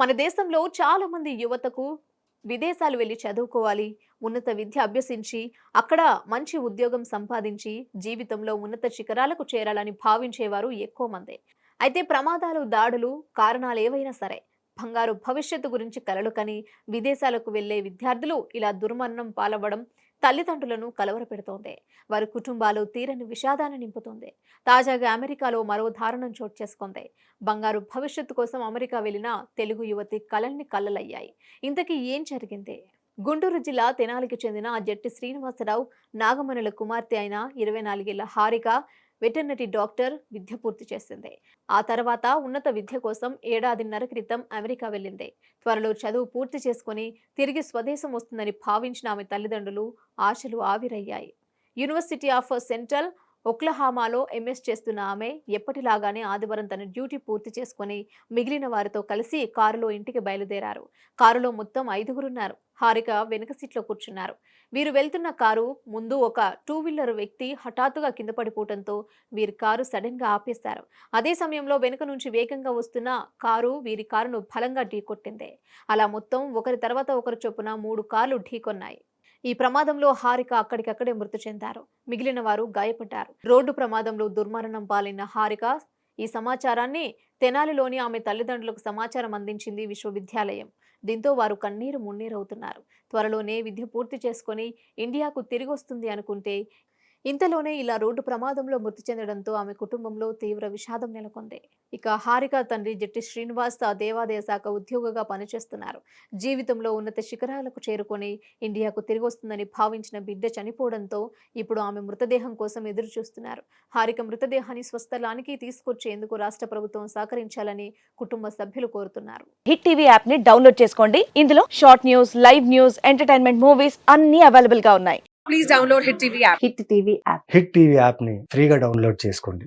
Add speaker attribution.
Speaker 1: మన దేశంలో చాలా మంది యువతకు విదేశాలు వెళ్లి చదువుకోవాలి, ఉన్నత విద్య అభ్యసించి, అక్కడ మంచి ఉద్యోగం సంపాదించి, జీవితంలో ఉన్నత శిఖరాలకు చేరాలని భావించేవారు ఎక్కువ మందే. అయితే ప్రమాదాలు, దాడులు కారణాలు ఏవైనా సరే, బంగారు భవిష్యత్తు గురించి కలలు కని విదేశాలకు వెళ్లే విద్యార్థులు ఇలా దుర్మరణం పాలవ్వడం తల్లిదండ్రులను కలవరపెడుతోంది. వారి కుటుంబాలు తీరని విషాదాన్ని నింపుతోంది. తాజాగా అమెరికాలో మరో దారుణం చోటు చేసుకుంది. బంగారు భవిష్యత్తు కోసం అమెరికా వెళ్లిన తెలుగు యువతి కలల్ని కల్లలయ్యాయి. ఇంతకీ ఏం జరిగింది? గుంటూరు జిల్లా తెనాలికి చెందిన జట్టి శ్రీనివాసరావు నాగమణుల కుమార్తె అయిన 24 ఏళ్ల హారిక వెటర్నరీ డాక్టర్ విద్య పూర్తి చేసింది. ఆ తర్వాత ఉన్నత విద్య కోసం ఏడాదిన్నర క్రితం అమెరికా వెళ్ళింది. త్వరలో చదువు పూర్తి చేసుకుని తిరిగి స్వదేశం వస్తుందని భావించిన ఆమె తల్లిదండ్రులు ఆశలు ఆవిరయ్యాయి. యూనివర్సిటీ ఆఫ్ సెంట్రల్ ఒక్లహామాలో ఎంఎస్ చేస్తున్న ఆమె ఎప్పటిలాగానే ఆదివారం తన డ్యూటీ పూర్తి చేసుకుని మిగిలిన వారితో కలిసి కారులో ఇంటికి బయలుదేరారు. కారులో మొత్తం 5గురున్నారు. హారిక వెనుక సీట్లో కూర్చున్నారు. వీరు వెళ్తున్న కారు ముందు ఒక 2 వీలర్ వ్యక్తి హఠాత్తుగా కింద పడిపోవడంతో వీరి కారు సడన్ గా ఆపేశారు. అదే సమయంలో వెనుక నుంచి వేగంగా వస్తున్న కారు వీరి కారును బలంగా ఢీకొట్టింది. అలా మొత్తం ఒకరి తర్వాత ఒకరు చొప్పున 3 కార్లు ఢీకొన్నాయి. ఈ ప్రమాదంలో హారిక అక్కడికక్కడే మృతి చెందారు. మిగిలిన వారు గాయపడ్డారు. రోడ్డు ప్రమాదంలో దుర్మరణం పాలైన హారిక ఈ సమాచారాన్ని తెనాలిలోని ఆమె తల్లిదండ్రులకు సమాచారం అందించింది విశ్వవిద్యాలయం. దీంతో వారు కన్నీరు మున్నీరవుతున్నారు. త్వరలోనే విద్య పూర్తి చేసుకుని ఇండియాకు తిరిగొస్తుంది అనుకుంటే ఇంతలోనే ఇలా రోడ్డు ప్రమాదంలో మృతి చెందడంతో ఆమె కుటుంబంలో తీవ్ర విషాదం నెలకొంది. ఇక హారిక తండ్రి జట్టి శ్రీనివాస్ దేవాదాయ శాఖ ఉద్యోగిగా పనిచేస్తున్నారు. జీవితంలో ఉన్నత శిఖరాలకు చేరుకొని ఇండియాకు తిరిగొస్తుందని భావించిన బిడ్డ చనిపోవడంతో ఇప్పుడు ఆమె మృతదేహం కోసం ఎదురు చూస్తున్నారు. హారిక మృతదేహాన్ని స్వస్థలానికి తీసుకొచ్చేందుకు రాష్ట్ర ప్రభుత్వం సహకరించాలని కుటుంబ సభ్యులు కోరుతున్నారు.
Speaker 2: హిట్ టీవీ యాప్ ని డౌన్లోడ్ చేసుకోండి. ఇందులో short news, live news, entertainment movies అన్ని అవైలబుల్ గా ఉన్నాయి.
Speaker 3: Please download Hit TV app.
Speaker 2: Hit TV app
Speaker 4: hit TV యాప్ని ఫ్రీగా డౌన్లోడ్ చేసుకోండి.